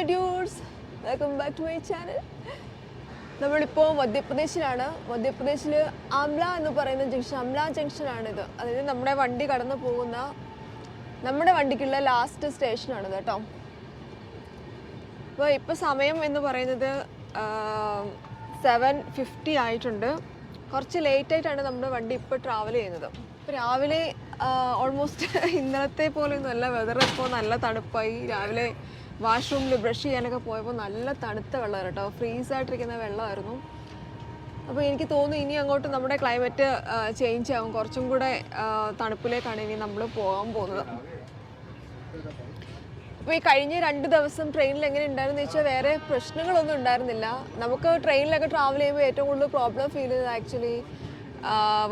Hello dudes, welcome back to my channel. നമ്മളിപ്പോൾ മധ്യപ്രദേശിലാണ്. മധ്യപ്രദേശിൽ ആംല എന്ന് പറയുന്ന ജംഗ്ഷൻ, ആംല ജംഗ്ഷനാണിത്. അതായത് നമ്മുടെ വണ്ടി കടന്നു പോകുന്ന, നമ്മുടെ വണ്ടിക്കുള്ള ലാസ്റ്റ് സ്റ്റേഷനാണിത് കേട്ടോ. അപ്പോൾ ഇപ്പോൾ സമയം എന്ന് പറയുന്നത് 7:50 ആയിട്ടുണ്ട്. കുറച്ച് ലേറ്റായിട്ടാണ് നമ്മുടെ വണ്ടി ഇപ്പോൾ ട്രാവൽ ചെയ്യുന്നത്. ഇപ്പോൾ രാവിലെ ഓൾമോസ്റ്റ് ഇന്നലത്തെ പോലെയൊന്നും അല്ല. വെതർ ഇപ്പോൾ നല്ല തണുപ്പായി. രാവിലെ വാഷ്റൂമിൽ ബ്രഷ് ചെയ്യാനൊക്കെ പോയപ്പോൾ നല്ല തണുത്ത വെള്ളം കേട്ടോ, ഫ്രീസായിട്ടിരിക്കുന്ന വെള്ളമായിരുന്നു. അപ്പോൾ എനിക്ക് തോന്നുന്നു ഇനി അങ്ങോട്ട് നമ്മുടെ ക്ലൈമറ്റ് ചേഞ്ച് ആവും. കുറച്ചും കൂടെ തണുപ്പിലേക്കാണ് ഇനി നമ്മൾ പോകാൻ പോകുന്നത്. അപ്പോൾ ഈ കഴിഞ്ഞ 2 ദിവസം ട്രെയിനിൽ എങ്ങനെ ഉണ്ടായിരുന്നു വെച്ചാൽ വേറെ പ്രശ്നങ്ങളൊന്നും ഉണ്ടായിരുന്നില്ല. നമുക്ക് ട്രെയിനിലൊക്കെ ട്രാവൽ ചെയ്യുമ്പോൾ ഏറ്റവും കൂടുതൽ പ്രോബ്ലം ഫീൽ ചെയ്തത് ആക്ച്വലി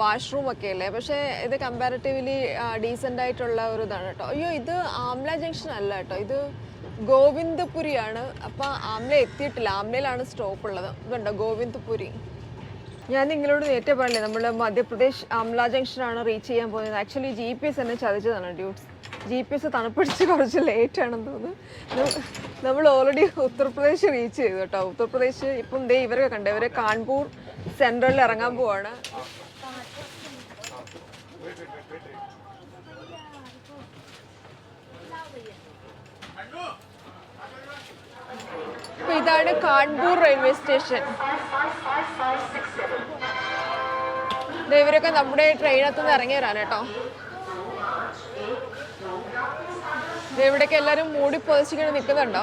വാഷ്റൂം ഒക്കെ അല്ലേ. പക്ഷേ ഇത് കമ്പാരിറ്റീവ്ലി ഡീസൻ്റ് ആയിട്ടുള്ള ഒരു ഇതാണ് കേട്ടോ. അയ്യോ, ഇത് ആംല ജംഗ്ഷൻ അല്ല കേട്ടോ, ഇത് ഗോവിന്ദപുരിയാണ്. അപ്പോൾ ആംല എത്തിയിട്ടില്ല, ആംലയിലാണ് സ്റ്റോപ്പ് ഉള്ളത്. ഇതുണ്ടോ ഗോവിന്ദപുരി. ഞാൻ നിങ്ങളോട് നേരത്തെ പറഞ്ഞില്ലേ നമ്മൾ മധ്യപ്രദേശ് ആംല ജംഗ്ഷനാണ് റീച്ച് ചെയ്യാൻ പോകുന്നത്. ആക്ച്വലി GPS എന്നെ ചതിച്ചതാണ് ഡ്യൂട്ട്സ്. GPS തണുപ്പിടിച്ച് കുറച്ച് ലേറ്റ് ആണെന്ന് തോന്നുന്നു. നമ്മൾ ഓൾറെഡി ഉത്തർപ്രദേശ് റീച്ച് ചെയ്തു കേട്ടോ. ഉത്തർപ്രദേശ് ഇപ്പം ദേ ഇവരൊക്കെ കണ്ടേ, ഇവരെ കാൺപൂർ സെൻട്രലിൽ ഇറങ്ങാൻ പോവാണ്. അപ്പൊ ഇതാണ് കാൺപൂർ റെയിൽവേ സ്റ്റേഷൻ. ഇവരൊക്കെ നമ്മുടെ ട്രെയിനകത്തുനിന്ന് ഇറങ്ങിയവരാണ് കേട്ടോ. ഇവിടേക്ക് എല്ലാവരും മൂടി പൊതിച്ചിങ്ങനെ നിൽക്കുന്നുണ്ടോ.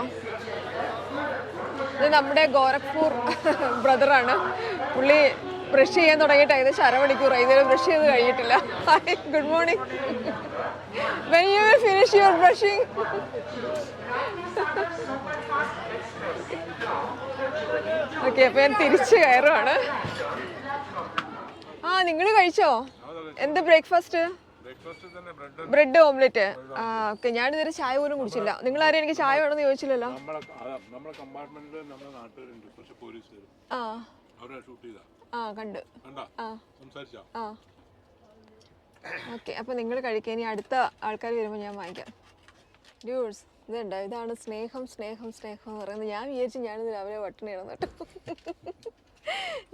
ഇത് നമ്മുടെ ഗോരഖ്പൂർ ബ്രദറാണ്. പുള്ളി ബ്രഷ് ചെയ്യാൻ തുടങ്ങിയിട്ട് ഏകദേശം അരമണിക്കൂറായി, ഇതുവരെ ബ്രഷ് ചെയ്ത് കഴിഞ്ഞിട്ടില്ല. Hi, good morning. When you will finish your brushing? Okay, അപ്പൊ ഞാൻ തിരിച്ച് കയറുവാണ്. ആ, നിങ്ങൾ കഴിച്ചോ? എന്ത് ബ്രേക്ക്ഫാസ്റ്റ്? Bread omelette. ആ, ഓക്കെ. ഞാനിതുവരെ ചായ പോലും കുടിച്ചില്ല. നിങ്ങൾ ആരും എനിക്ക് ചായ വേണമെന്ന് ചോദിച്ചില്ലല്ലോ. കണ്ട്. ഓക്കെ, അപ്പൊ നിങ്ങൾ കഴിക്കാൻ. ഇനി അടുത്ത ആൾക്കാർ വരുമ്പോൾ ഞാൻ വാങ്ങിക്കാം. ഡ്യൂഡ്സ്, ഇതുണ്ടോ, ഇതാണ് സ്നേഹം സ്നേഹം സ്നേഹം എന്ന് പറയുന്നത്. ഞാൻ വിചാരിച്ചു ഞാനിത് രാവിലെ വട്ടണിയാണ് കേട്ടോ.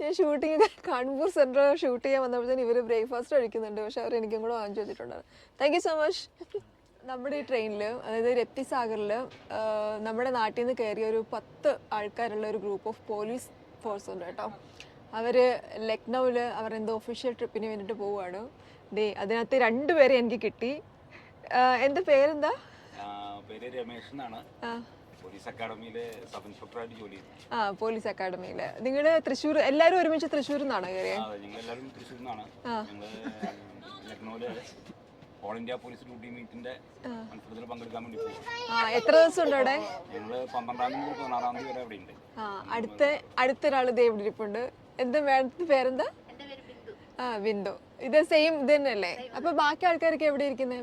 ഞാൻ ഷൂട്ടിങ് കാൺപൂർ സെൻട്രൽ ഷൂട്ട് ചെയ്യാൻ വന്നപ്പോഴത്തേന് ഇവർ ബ്രേക്ക്ഫാസ്റ്റ് കഴിക്കുന്നുണ്ട്. പക്ഷെ അവർ എനിക്കും കൂടെ വാങ്ങിച്ചു വെച്ചിട്ടുണ്ടായിരുന്നു. Thank you so much. നമ്മുടെ ഈ ട്രെയിനിൽ, അതായത് രപ്തിസാഗറിൽ നമ്മുടെ നാട്ടിൽ നിന്ന് കയറിയ ഒരു 10 ആൾക്കാരുള്ള ഒരു ഗ്രൂപ്പ് ഓഫ് പോലീസ് ഫോഴ്സ് ഉണ്ട് കേട്ടോ. അവർ ലക്നൗവിൽ അവർ എന്തോ ഒഫീഷ്യൽ ട്രിപ്പിന് വേണ്ടിയിട്ട് പോവുകയാണ്. അതിനകത്ത് 2 പേരെ എനിക്ക് കിട്ടി. എന്താ പേരെന്താ? പേര് രമേശ് എന്നാണ്. പോലീസ് അക്കാഡമിയിലെ സബ് ഇൻസ്പെക്ടറായിട്ട് ജോലി ചെയ്യുന്നത്. പോലീസ് അക്കാഡമിയില്. നിങ്ങൾ തൃശ്ശൂർ എല്ലാവരും ഒരുമിച്ച് തൃശ്ശൂരിൽ നിന്നാണോ കയറിയത്? ഞങ്ങളെല്ലാവരും തൃശ്ശൂരിൽ നിന്നാണ്. ഞങ്ങൾ ലക്നൗവിലെ ഓൾ ഇന്ത്യ പോലീസ് ഡ്യൂട്ടി മീറ്റിന്റെ മത്സരത്തിൽ പങ്കെടുക്കാൻ വേണ്ടി പോകും. എത്ര ദിവസം ഉണ്ട് അവിടെ? ഞങ്ങൾ 12-ാം തീയതി 16-ാം തീയതി വരെ അവിടെ ഉണ്ട്. അടുത്തൊരാൾ ഇതേ ഇവിടെ ഇരിപ്പുണ്ട്. എന്താ മേഡത്തിന്റെ പേരെന്താ? ബിന്ദു. ഇത് സെയിം ഇത് തന്നെയല്ലേ? അപ്പൊ ബാക്കി ആൾക്കാരൊക്കെ എവിടെ ഇരിക്കുന്നത്?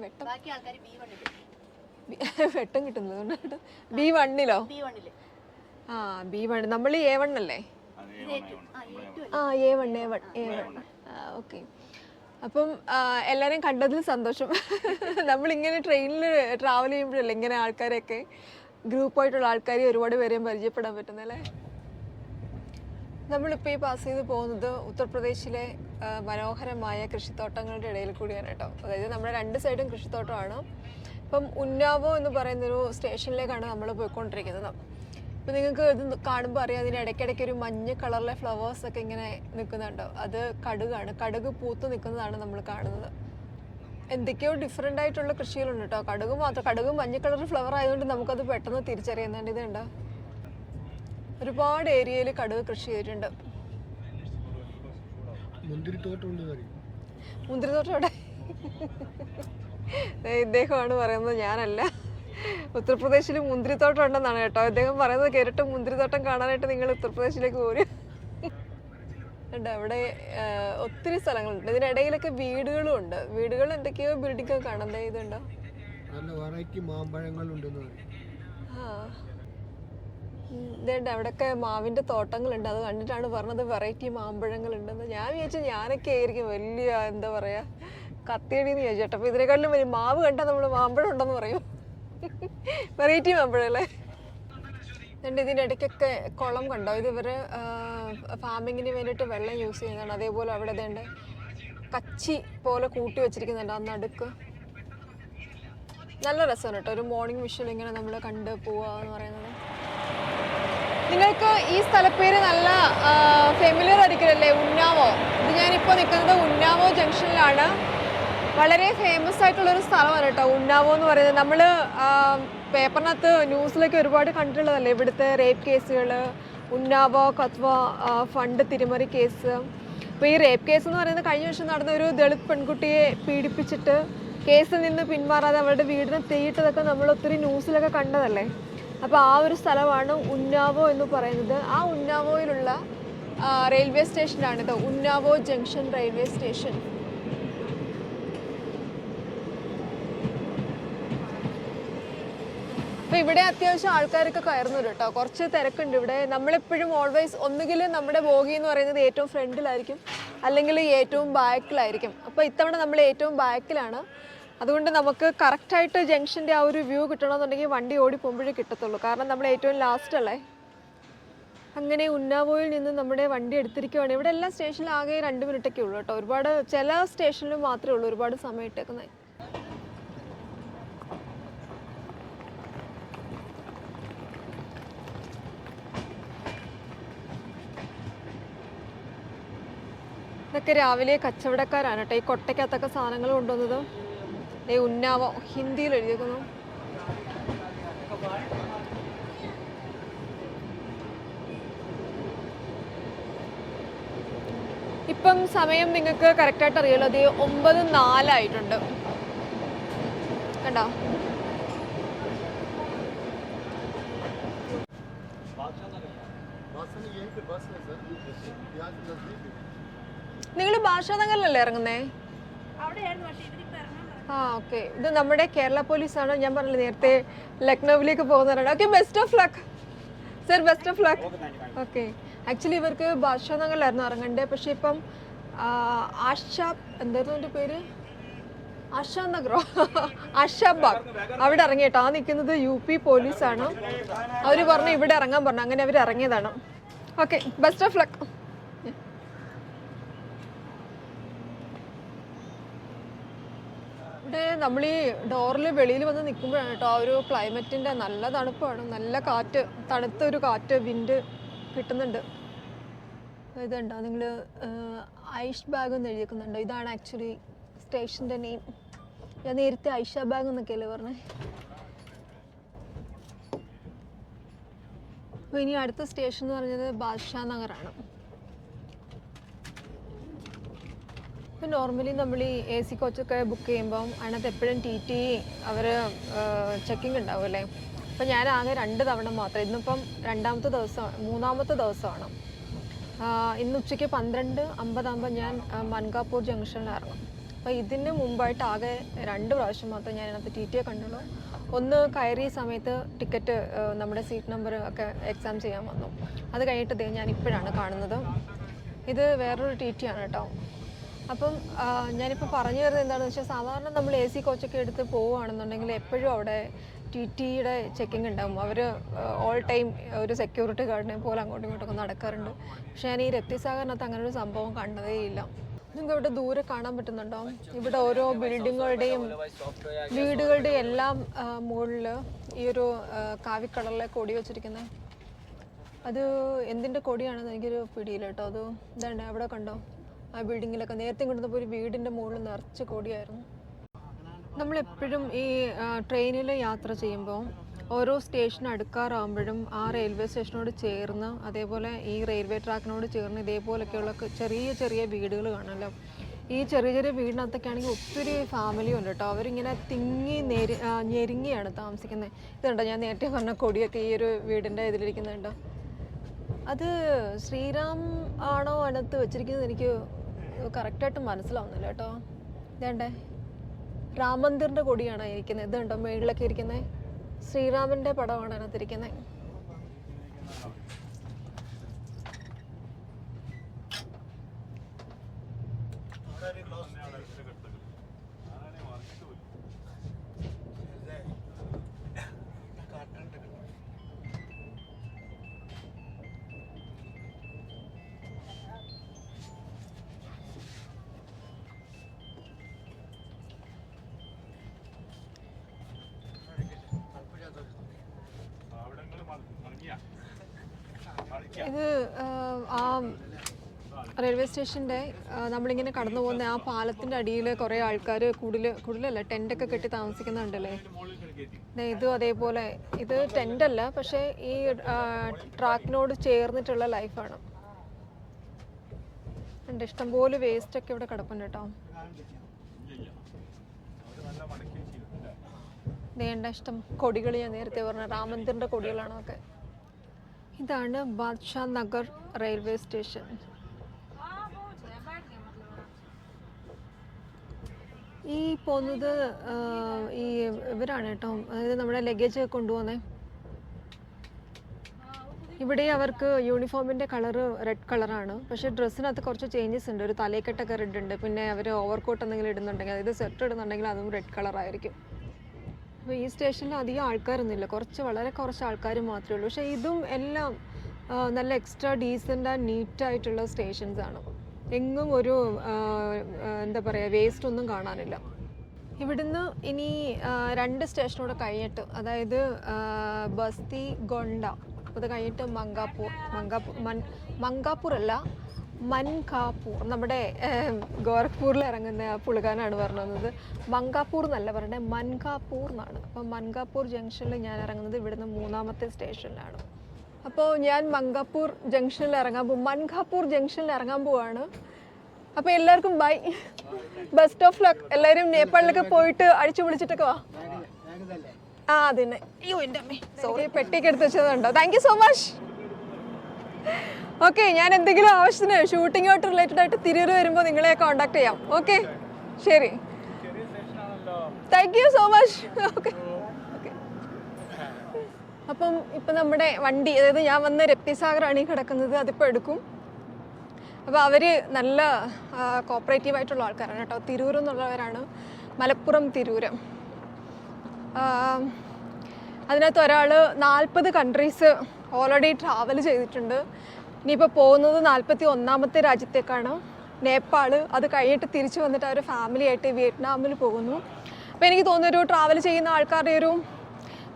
വെട്ടം കിട്ടുന്നത് B1-ലോ? B1. നമ്മൾ A1 അല്ലേ? A1. ഓക്കെ. അപ്പം എല്ലാവരെയും കണ്ടതിൽ സന്തോഷം. നമ്മളിങ്ങനെ ട്രെയിനിൽ ട്രാവൽ ചെയ്യുമ്പോഴല്ലേ ഇങ്ങനെ ആൾക്കാരെയൊക്കെ, ഗ്രൂപ്പായിട്ടുള്ള ആൾക്കാരെ ഒരുപാട് പേരെയും പരിചയപ്പെടാൻ പറ്റുന്നല്ലേ. നമ്മളിപ്പോൾ ഈ പാസ് ചെയ്ത് പോകുന്നത് ഉത്തർപ്രദേശിലെ മനോഹരമായ കൃഷിത്തോട്ടങ്ങളുടെ ഇടയിൽ കൂടിയാണ് കേട്ടോ. അതായത് നമ്മുടെ 2 സൈഡും കൃഷിത്തോട്ടമാണ്. ഇപ്പം ഉന്നാവോ എന്ന് പറയുന്നൊരു സ്റ്റേഷനിലേക്കാണ് നമ്മൾ പോയിക്കൊണ്ടിരിക്കുന്നത്. ഇപ്പം നിങ്ങൾക്ക് ഇത് കാണുമ്പോൾ അറിയാം, അതിന് ഇടയ്ക്കിടയ്ക്ക് ഒരു മഞ്ഞ കളറിലെ ഫ്ലവേഴ്സൊക്കെ ഇങ്ങനെ നിൽക്കുന്നുണ്ടോ. അത് കടുകാണ്. കടുക് പൂത്ത് നിൽക്കുന്നതാണ് നമ്മൾ കാണുന്നത്. എന്തൊക്കെയോ ഡിഫറെൻ്റ് ആയിട്ടുള്ള കൃഷികളുണ്ട് കേട്ടോ. കടുക് മാത്രം, കടുക് മഞ്ഞ കളർ ഫ്ലവർ ആയതുകൊണ്ട് നമുക്കത് പെട്ടെന്ന് തിരിച്ചറിയുന്നുണ്ട്. ഇതുണ്ടോ, ഒരുപാട് ഏരിയയിൽ കടുക് കൃഷി ചെയ്തിട്ടുണ്ട്. മുന്തിരിത്തോട്ടം അവിടെ ഇദ്ദേഹമാണ് പറയുന്നത്, ഞാനല്ല. ഉത്തർപ്രദേശിൽ മുന്തിരിത്തോട്ടം ഉണ്ടെന്നാണ് കേട്ടോ ഇദ്ദേഹം പറയുന്നത്. കേട്ടിട്ട് മുന്തിരിത്തോട്ടം കാണാനായിട്ട് നിങ്ങൾ ഉത്തർപ്രദേശിലേക്ക് പോരും. ഉണ്ട് അവിടെ ഒത്തിരി സ്ഥലങ്ങളുണ്ട്. ഇതിനിടയിലൊക്കെ വീടുകളും ഉണ്ട്. വീടുകൾ എന്തൊക്കെയോ ബിൽഡിംഗ് ഒക്കെ കാണാൻ. ഇതുണ്ടോ, ഇതുണ്ട് അവിടെയൊക്കെ മാവിന്റെ തോട്ടങ്ങളുണ്ട്. അത് കണ്ടിട്ടാണ് പറഞ്ഞത് വെറൈറ്റി മാമ്പഴങ്ങളുണ്ടെന്ന്. ഞാൻ വിചാരിച്ചു ഞാനൊക്കെ ആയിരിക്കും വലിയ എന്താ പറയാ കത്തിയടിന്ന് ചോദിച്ചോട്ടെ. അപ്പൊ ഇതിനെക്കാട്ടിലും വലിയ മാവ് കണ്ടാൽ നമ്മൾ മാമ്പഴം ഉണ്ടെന്ന് പറയും. വെറൈറ്റി മാമ്പഴം അല്ലേ. എന്നിട്ട് ഇതിൻ്റെ ഇടയ്ക്കൊക്കെ കുളം കണ്ടോ, ഇത് ഇവർ ഫാമിങ്ങിന് വേണ്ടിയിട്ട് വെള്ളം യൂസ് ചെയ്യുന്നതാണ്. അതേപോലെ അവിടെ ഇതേണ്ട കച്ചി പോലെ കൂട്ടി വെച്ചിരിക്കുന്നുണ്ട് ആ നടുക്ക്. നല്ല രസമാണ് കേട്ടോ, ഒരു മോർണിംഗ് വിഷ്വൽ ഇങ്ങനെ നമ്മൾ കണ്ട് പോവുക എന്ന് പറയുന്നത്. നിങ്ങൾക്ക് ഈ സ്ഥലപ്പേര് നല്ല ഫെമിലിയർ ആയിരിക്കില്ലല്ലേ, ഉന്നാവോ. ഇത് ഞാനിപ്പോൾ നിൽക്കുന്നത് ഉന്നാവോ ജംഗ്ഷനിലാണ്. വളരെ ഫേമസ് ആയിട്ടുള്ളൊരു സ്ഥലമാണ് കേട്ടോ ഉന്നാവോ എന്ന് പറയുന്നത്. നമ്മൾ പേപ്പറിനകത്ത് ന്യൂസിലൊക്കെ ഒരുപാട് കണ്ടിട്ടുള്ളതല്ലേ ഇവിടുത്തെ റേപ്പ് കേസുകൾ, ഉന്നാവോ കത്വ ഫണ്ട് തിരിമറി കേസ്. അപ്പോൾ ഈ റേപ്പ് കേസ് എന്ന് പറയുന്നത് കഴിഞ്ഞ വർഷം നടന്ന ഒരു ദളിത് പെൺകുട്ടിയെ പീഡിപ്പിച്ചിട്ട് കേസിൽ നിന്ന് പിന്മാറാതെ അവരുടെ വീടിനെ തീയിട്ടതൊക്കെ നമ്മൾ ഒത്തിരി ന്യൂസിലൊക്കെ കണ്ടതല്ലേ. അപ്പോൾ ആ ഒരു സ്ഥലമാണ് ഉന്നാവോ എന്ന് പറയുന്നത്. ആ ഉന്നാവോയിലുള്ള റെയിൽവേ സ്റ്റേഷനാണിത്, ഉന്നാവോ ജംഗ്ഷൻ റെയിൽവേ സ്റ്റേഷൻ. അപ്പോൾ ഇവിടെ അത്യാവശ്യം ആൾക്കാരൊക്കെ കയറുന്നു കേട്ടോ, കുറച്ച് തിരക്കുണ്ട് ഇവിടെ. നമ്മളെപ്പോഴും ഓൾവേസ് ഒന്നുകിൽ നമ്മുടെ ബോഗി എന്ന് പറയുന്നത് ഏറ്റവും ഫ്രണ്ടിലായിരിക്കും, അല്ലെങ്കിൽ ഏറ്റവും ബാക്കിലായിരിക്കും. അപ്പോൾ ഇത്തവണ നമ്മൾ ഏറ്റവും ബാക്കിലാണ്. അതുകൊണ്ട് നമുക്ക് കറക്റ്റായിട്ട് ജംഗ്ഷൻ്റെ ആ ഒരു വ്യൂ കിട്ടണമെന്നുണ്ടെങ്കിൽ വണ്ടി ഓടി പോകുമ്പോഴേ കിട്ടത്തുള്ളൂ, കാരണം നമ്മൾ ഏറ്റവും ലാസ്റ്റ് അല്ലേ. അങ്ങനെ ഉന്നാവോയിൽ നിന്ന് നമ്മുടെ വണ്ടി എടുത്തിരിക്കുവാണ്. ഇവിടെ എല്ലാ സ്റ്റേഷനിലും ആകെ 2 മിനിറ്റൊക്കെ ഉള്ളൂ കേട്ടോ. ഒരുപാട് ചില സ്റ്റേഷനിൽ മാത്രമേ ഉള്ളൂ ഒരുപാട് സമയം ഇട്ടേക്കുന്നത്. ഇതൊക്കെ രാവിലെ കച്ചവടക്കാരാണ് കേട്ടോ ഈ കൊട്ടയ്ക്കകത്തൊക്കെ സാധനങ്ങൾ കൊണ്ടുവന്നത്. ഉന്നാവോ ഹിന്ദിയിൽ എഴുതിയേക്കുന്നു. ഇപ്പം സമയം നിങ്ങൾക്ക് കറക്റ്റായിട്ട് അറിയാലോ, അത് 9:04 ആയിട്ടുണ്ട് കണ്ടോ. നിങ്ങൾ ഭാഷാനഗറിലല്ലേ ഇറങ്ങുന്നേ? ആ ഓക്കെ, ഇത് നമ്മുടെ കേരള പോലീസാണ്. ഞാൻ പറഞ്ഞില്ല നേരത്തെ ലക്നൌവിലേക്ക് പോകുന്നവരാണ്. Okay, best of luck sir, best of luck. Okay, actually ഇവർക്ക് ഭാഷാനഗറിലായിരുന്നു ഇറങ്ങണ്ടേ, പക്ഷെ ഇപ്പം ആഷാബ് എന്തായിരുന്നു എൻ്റെ പേര്, ആശാനഗറോ ആഷാബാഗ്, അവിടെ ഇറങ്ങിയിട്ടോ. ആ നിൽക്കുന്നത് UP പോലീസാണ്. അവർ പറഞ്ഞു ഇവിടെ ഇറങ്ങാൻ പറഞ്ഞു, അങ്ങനെ അവർ ഇറങ്ങിയതാണ്. Okay, best of luck. ഇവിടെ നമ്മൾ ഈ ഡോറിൽ വെളിയിൽ വന്ന് നിൽക്കുമ്പോഴാണ് കേട്ടോ ആ ഒരു ക്ലൈമറ്റിൻ്റെ നല്ല തണുപ്പാണ്, നല്ല കാറ്റ്, തണുത്തൊരു കാറ്റ്, വിൻഡ് കിട്ടുന്നുണ്ട്. ഇതുണ്ടോ നിങ്ങൾ ഐഷ് ബാഗ് എന്ന് എഴുതിക്കുന്നുണ്ടോ, ഇതാണ് ആക്ച്വലി സ്റ്റേഷൻ്റെ നെയിം. ഞാൻ നേരത്തെ ഐഷ ബാഗ് എന്നൊക്കെയല്ലേ പറഞ്ഞത്. അപ്പോൾ ഇനി അടുത്ത സ്റ്റേഷൻ എന്ന് പറഞ്ഞത് ബാദ്ഷാനഗറാണ്. ഇപ്പം നോർമലി നമ്മൾ ഈ AC കോച്ചൊക്കെ ബുക്ക് ചെയ്യുമ്പം അതിനകത്ത് എപ്പോഴും TT അവർ ചെക്കിങ് ഉണ്ടാവുമല്ലേ. അപ്പം ഞാൻ ആകെ 2 തവണ മാത്രം, ഇന്നിപ്പം 3-ാമത്തെ ദിവസമാണ്. ഇന്ന് ഉച്ചയ്ക്ക് 12:50 ഞാൻ മൻകാപൂർ ജംഗ്ഷനിൽ ഇറങ്ങും. അപ്പോൾ ഇതിന് മുമ്പായിട്ട് ആകെ 2 പ്രാവശ്യം മാത്രമേ ഞാൻ അതിനകത്ത് TTയെ കണ്ടുള്ളൂ. ഒന്ന് കയറിയ സമയത്ത് ടിക്കറ്റ് നമ്മുടെ സീറ്റ് നമ്പർ ഒക്കെ എക്സാം ചെയ്യാൻ വന്നു. അത് കഴിഞ്ഞിട്ട് ഞാൻ ഇപ്പോഴാണ് കാണുന്നത്. ഇത് വേറൊരു TT ആണ് കേട്ടോ. അപ്പം ഞാനിപ്പോൾ പറഞ്ഞു തരുന്നത് എന്താണെന്ന് വെച്ചാൽ, സാധാരണ നമ്മൾ AC കോച്ചൊക്കെ എടുത്ത് പോവുകയാണെന്നുണ്ടെങ്കിൽ എപ്പോഴും അവിടെ TTയുടെ ചെക്കിങ് ഉണ്ടാകും. അവർ ഓൾ ടൈം ഒരു സെക്യൂരിറ്റി ഗാർഡിനെ പോലെ അങ്ങോട്ടും ഇങ്ങോട്ടൊക്കെ നടക്കാറുണ്ട്. പക്ഷേ ഞാൻ ഈ രക്തിസാഗറിനകത്ത് അങ്ങനെ ഒരു സംഭവം കണ്ടതേ ഇല്ല. നിങ്ങൾക്ക് ഇവിടെ ദൂരെ കാണാൻ പറ്റുന്നുണ്ടോ, ഇവിടെ ഓരോ ബിൽഡിങ്ങുകളുടെയും വീടുകളുടെയും എല്ലാം മുകളിൽ ഈ ഒരു കാവിക്കളറിലെ കൊടി വെച്ചിരിക്കുന്നത്. അത് എന്തിൻ്റെ കൊടിയാണെന്ന് എനിക്കൊരു പിടിയില്ല കേട്ടോ. അത് ഇതാണ് അവിടെ കണ്ടോ, ആ ബിൽഡിങ്ങിലൊക്കെ നേരത്തെ കൊണ്ടുവന്നപ്പോൾ ഒരു വീടിൻ്റെ മുകളിൽ നിറച്ച് കൊടിയായിരുന്നു. നമ്മളെപ്പോഴും ഈ ട്രെയിനിൽ യാത്ര ചെയ്യുമ്പോൾ ഓരോ സ്റ്റേഷൻ അടുക്കാറാകുമ്പോഴും ആ റെയിൽവേ സ്റ്റേഷനോട് ചേർന്ന്, അതേപോലെ ഈ റെയിൽവേ ട്രാക്കിനോട് ചേർന്ന് ഇതേപോലൊക്കെയുള്ള ചെറിയ ചെറിയ വീടുകൾ കാണുമല്ലോ. ഈ ചെറിയ ചെറിയ വീടിനകത്തൊക്കെ ആണെങ്കിൽ ഒത്തിരി ഫാമിലി ഉണ്ട് കേട്ടോ. അവരിങ്ങനെ ഞെരുങ്ങിയാണ് താമസിക്കുന്നത്. ഇതുണ്ടോ ഞാൻ നേരത്തെ പറഞ്ഞ കൊടിയൊക്കെ ഈ ഒരു വീടിൻ്റെ ഇതിലിരിക്കുന്നുണ്ടോ. അത് ശ്രീറാം ആണോ അതിനകത്ത് വെച്ചിരിക്കുന്നത് എനിക്ക് കറക്റ്റായിട്ട് മനസ്സിലാവുന്നില്ല കേട്ടോ. ഇതേണ്ടേ രാം മന്ദിറിൻ്റെ കൊടിയാണ് ഇരിക്കുന്നത്. ഇതുണ്ടോ മേളിലൊക്കെ ഇരിക്കുന്നത്, ശ്രീരാമൻ്റെ പടമാണ് അതിനകത്തിരിക്കുന്നത്. ഇത് ആ റെയിൽവേ സ്റ്റേഷൻ്റെ നമ്മളിങ്ങനെ കടന്നു പോകുന്ന ആ പാലത്തിൻ്റെ അടിയിൽ കുറേ ആൾക്കാർ കൂടുതലല്ല ടെൻ്റൊക്കെ കെട്ടി താമസിക്കുന്നുണ്ടല്ലേ. ഇതും അതേപോലെ, ഇത് ടെൻ്റല്ല, പക്ഷേ ഈ ട്രാക്കിനോട് ചേർന്നിട്ടുള്ള ലൈഫാണ്. ഉണ്ട്, ഇഷ്ടംപോലെ വേസ്റ്റൊക്കെ ഇവിടെ കിടപ്പുണ്ട് കേട്ടോ. നീണ്ട ഇഷ്ടം കൊടികൾ, ഞാൻ നേരത്തെ പറഞ്ഞ രാമന്ദിറിൻ്റെ കൊടികളാണ് ഒക്കെ. ഇതാണ് ബാദ്ഷാ നഗർ റെയിൽവേ സ്റ്റേഷൻ. ഈ പോകുന്നത് ഈ ഇവരാണ് കേട്ടോ, അതായത് നമ്മുടെ ലഗേജ് കൊണ്ടുപോകുന്നത്. ഇവിടെ അവർക്ക് യൂണിഫോമിൻ്റെ കളറ് റെഡ് കളറാണ്, പക്ഷേ ഡ്രസ്സിനകത്ത് കുറച്ച് ചേഞ്ചസ് ഉണ്ട്. ഒരു തലക്കെട്ടൊക്കെ റെഡ് ഉണ്ട്, പിന്നെ അവർ ഓവർകോട്ട് എന്തെങ്കിലും ഇടുന്നുണ്ടെങ്കിൽ, അതായത് സ്വെറ്റർ ഇടുന്നുണ്ടെങ്കിൽ അതും റെഡ് കളറായിരിക്കും. അപ്പോൾ ഈ സ്റ്റേഷനിൽ അധികം ആൾക്കാരൊന്നുമില്ല, വളരെ കുറച്ച് ആൾക്കാർ മാത്രമേ ഉള്ളൂ. പക്ഷേ ഇതും എല്ലാം നല്ല എക്സ്ട്രാ ഡീസൻ്റ് ആൻഡ് നീറ്റായിട്ടുള്ള സ്റ്റേഷൻസാണ്. എങ്ങും ഒരു എന്താ പറയുക, വേസ്റ്റ് ഒന്നും കാണാനില്ല. ഇവിടുന്ന് ഇനി 2 സ്റ്റേഷനോടെ കഴിഞ്ഞിട്ട്, അതായത് ബസ്തി ഗൊണ്ട, അത് കഴിഞ്ഞിട്ട് മങ്കാപ്പൂർ അല്ല മൻകാപ്പൂർ, നമ്മുടെ ഗോരഖ്പൂരിൽ ഇറങ്ങുന്ന പുളുകാനാണ് പറഞ്ഞത്. മങ്കാപ്പൂർ എന്നല്ല പറയണേ, മൻകാപ്പൂർ എന്നാണ്. അപ്പോൾ മൻകാപ്പൂർ ജംഗ്ഷനിൽ ഞാൻ ഇറങ്ങുന്നത് ഇവിടുന്ന് 3ാമത്തെ സ്റ്റേഷനിലാണ്. അപ്പോൾ ഞാൻ മൻകാപ്പൂർ ജംഗ്ഷനിൽ ഇറങ്ങാൻ പോവാണ്. അപ്പോൾ എല്ലാവർക്കും ബൈ, ബെസ്റ്റ് ഓഫ് ലക്ക്. എല്ലാവരും നേപ്പാളിലൊക്കെ പോയിട്ട് അടിച്ചു പൊളിച്ചിട്ടൊക്കെ വാ. ആ അതിനെ, അയ്യോ എൻ്റെ അമ്മേ, സോറി, പെട്ടിയൊക്കെ എടുത്ത് വെച്ചതുണ്ടോ. Thank you so much. Okay, ഞാൻ എന്തെങ്കിലും ആവശ്യത്തിന് ഷൂട്ടിങ്ങോട്ട് റിലേറ്റഡ് ആയിട്ട് തിരൂർ വരുമ്പോൾ നിങ്ങളെ കോൺടാക്ട് ചെയ്യാം. ഓക്കെ, ശരി, thank you so much. Okay okay. അപ്പം ഇപ്പം നമ്മുടെ വണ്ടി, അതായത് ഞാൻ വന്ന രപ്തിസാഗറാണ് ഈ കിടക്കുന്നത്, അതിപ്പോൾ എടുക്കും. അപ്പോൾ അവർ നല്ല കോപ്പറേറ്റീവായിട്ടുള്ള ആൾക്കാരാണ് കേട്ടോ. തിരൂർ എന്നുള്ളവരാണ്, മലപ്പുറം തിരൂര്. അതിനകത്ത് ഒരാൾ 40 കൺട്രീസ് ഓൾറെഡി ട്രാവൽ ചെയ്തിട്ടുണ്ട്. ഇനിയിപ്പോൾ പോകുന്നത് 41ാമത്തെ രാജ്യത്തേക്കാണ്, നേപ്പാൾ. അത് കഴിഞ്ഞിട്ട് തിരിച്ചു വന്നിട്ട് അവർ ഫാമിലിയായിട്ട് വിയറ്റ്നാമിൽ പോകുന്നു. അപ്പോൾ എനിക്ക് തോന്നുന്നൊരു ട്രാവൽ ചെയ്യുന്ന ആൾക്കാരുടെ ഒരു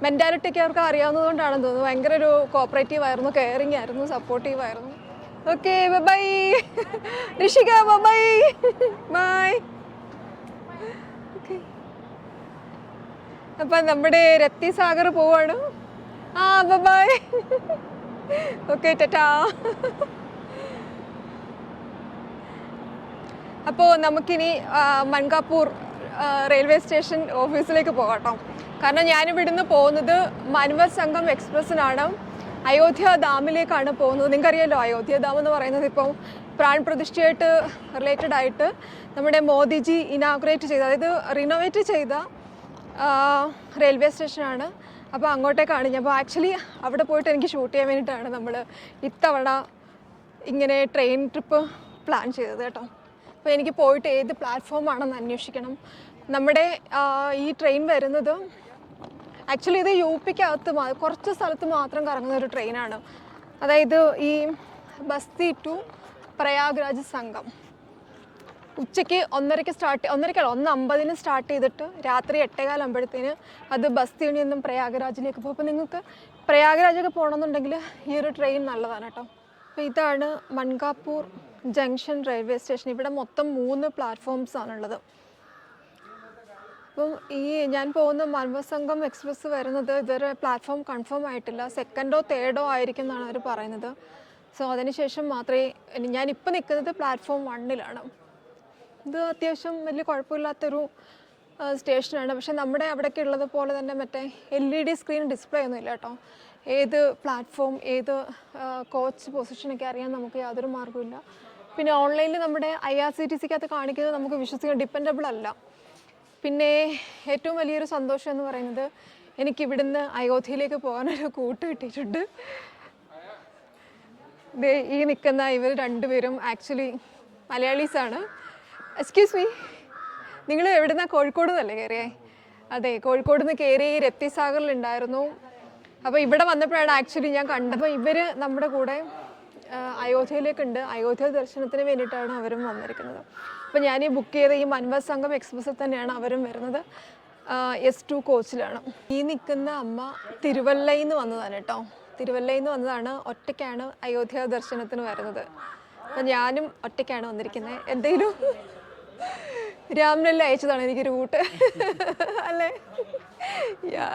മെൻറ്റാലിറ്റിയൊക്കെ അവർക്ക് അറിയാവുന്നതുകൊണ്ടാണെന്ന് തോന്നുന്നു. ഭയങ്കര ഒരു കോപ്പറേറ്റീവ് ആയിരുന്നു, കെയറിങ് ആയിരുന്നു, സപ്പോർട്ടീവ് ആയിരുന്നു. Okay, bye Rishika, bye bye. Okay, അപ്പം നമ്മുടെ രപ്തിസാഗർ പോവാണ്. ആ ബൈ. ഓക്കെ, ടാറ്റാ. അപ്പോൾ നമുക്കിനി മൻകാപ്പൂർ റെയിൽവേ സ്റ്റേഷൻ ഓഫീസിലേക്ക് പോകാം കേട്ടോ. കാരണം ഞാനിവിടുന്ന് പോകുന്നത് മൻവർ സംഘം എക്സ്പ്രസ്സിനാണ്. അയോധ്യ ഡാമിലേക്കാണ് പോകുന്നത്. നിങ്ങൾക്കറിയാമല്ലോ, അയോധ്യ ഡാം എന്ന് പറയുന്നത് ഇപ്പോൾ പ്രാൺ പ്രതിഷ്ഠയായിട്ട് റിലേറ്റഡ് ആയിട്ട് നമ്മുടെ മോദിജി ഇനാഗുറേറ്റ് ചെയ്ത, അതായത് റിനോവേറ്റ് ചെയ്ത റെയിൽവേ സ്റ്റേഷനാണ്. അപ്പോൾ അങ്ങോട്ടേക്കാണ് ഞാൻ. അപ്പോൾ ആക്ച്വലി അവിടെ പോയിട്ട് എനിക്ക് ഷൂട്ട് ചെയ്യാൻ വേണ്ടിയിട്ടാണ് നമ്മൾ ഇത്തവണ ഇങ്ങനെ ട്രെയിൻ ട്രിപ്പ് പ്ലാൻ ചെയ്തത് കേട്ടോ. അപ്പോൾ എനിക്ക് പോയിട്ട് ഏത് പ്ലാറ്റ്ഫോമാണെന്ന് അന്വേഷിക്കണം. നമ്മുടെ ഈ ട്രെയിൻ വരുന്നത് ആക്ച്വലി ഇത് UP-ക്കകത്ത് കുറച്ച് സ്ഥലത്ത് മാത്രം കറങ്ങുന്ന ഒരു ട്രെയിനാണ്. അതായത് ഈ ബസ്തി ടു പ്രയാഗ്രാജ് സംഘം ഉച്ചയ്ക്ക് 1:30 സ്റ്റാർട്ട്, 1:50 സ്റ്റാർട്ട് ചെയ്തിട്ട് രാത്രി 8:15 ആകുമ്പോഴത്തേന് അത് ബസ്തിയിൽ നിന്നും പ്രയാഗ്രാജിലേക്ക് പോകും. അപ്പോൾ നിങ്ങൾക്ക് പ്രയാഗ്രാജൊക്കെ പോകണമെന്നുണ്ടെങ്കിൽ ഈ ഒരു ട്രെയിൻ നല്ലതാണ് കേട്ടോ. അപ്പോൾ ഇതാണ് മൻകാപ്പൂർ ജംഗ്ഷൻ റെയിൽവേ സ്റ്റേഷൻ. ഇവിടെ മൊത്തം 3 പ്ലാറ്റ്ഫോംസ് ആണുള്ളത്. അപ്പം ഈ ഞാൻ പോകുന്ന മൻവർ സംഘം എക്സ്പ്രസ് വരുന്നത് ഇതുവരെ പ്ലാറ്റ്ഫോം കൺഫേം ആയിട്ടില്ല. 2ോ 3ോ ആയിരിക്കും എന്നാണ് അവർ പറയുന്നത്. സോ അതിനുശേഷം മാത്രമേ, ഞാനിപ്പോൾ നിൽക്കുന്നത് പ്ലാറ്റ്ഫോം 1ലാണ്. ഇത് അത്യാവശ്യം വലിയ കുഴപ്പമില്ലാത്തൊരു സ്റ്റേഷനാണ്. പക്ഷേ നമ്മുടെ അവിടെയൊക്കെ ഉള്ളത് പോലെ തന്നെ മറ്റേ LED സ്ക്രീൻ ഡിസ്പ്ലേ ഒന്നും ഇല്ല കേട്ടോ. ഏത് പ്ലാറ്റ്ഫോം, ഏത് കോച്ച് പൊസിഷനൊക്കെ അറിയാൻ നമുക്ക് യാതൊരു മാർഗ്ഗമില്ല. പിന്നെ ഓൺലൈനിൽ നമ്മുടെ IRCTC-ക്കകത്ത് കാണിക്കുന്നത് നമുക്ക് വിശ്വസിക്കാൻ ഡിപ്പെൻഡബിൾ അല്ല. പിന്നെ ഏറ്റവും വലിയൊരു സന്തോഷം എന്ന് പറയുന്നത് എനിക്കിവിടുന്ന് അയോധ്യയിലേക്ക് പോകാനൊരു കൂട്ട് കിട്ടിയിട്ടുണ്ട്. ഈ നിൽക്കുന്ന ഇവർ 2 പേരും ആക്ച്വലി മലയാളീസാണ്. എക്സ്ക്യൂസ് മീ, നിങ്ങൾ എവിടുന്നാ? കോഴിക്കോട് നിന്നല്ലേ കയറിയേ? അതെ, കോഴിക്കോട് നിന്ന് കയറി രപ്തിസാഗറിലുണ്ടായിരുന്നു. അപ്പോൾ ഇവിടെ വന്നപ്പോഴാണ് ആക്ച്വലി ഞാൻ കണ്ടപ്പോൾ ഇവർ നമ്മുടെ കൂടെ അയോധ്യയിലേക്കുണ്ട്. അയോധ്യ ദർശനത്തിന് വേണ്ടിയിട്ടാണ് അവരും വന്നിരിക്കുന്നത്. അപ്പോൾ ഞാൻ ഈ ബുക്ക് ചെയ്ത ഈ മൻവർ സംഘം എക്സ്പ്രസ്സിൽ തന്നെയാണ് അവരും വരുന്നത്. S2 കോച്ചിലാണ്. ഈ നിൽക്കുന്ന അമ്മ തിരുവല്ലയിൽ നിന്ന് വന്നതാണ് കേട്ടോ. തിരുവല്ലയിൽ നിന്ന് വന്നതാണ്, ഒറ്റയ്ക്കാണ് അയോധ്യ ദർശനത്തിന് വരുന്നത്. അപ്പം ഞാനും ഒറ്റയ്ക്കാണ് വന്നിരിക്കുന്നത്. എന്തെങ്കിലും രാമനെല്ലാം അയച്ചതാണ് എനിക്ക് റൂട്ട് അല്ലേ. യാ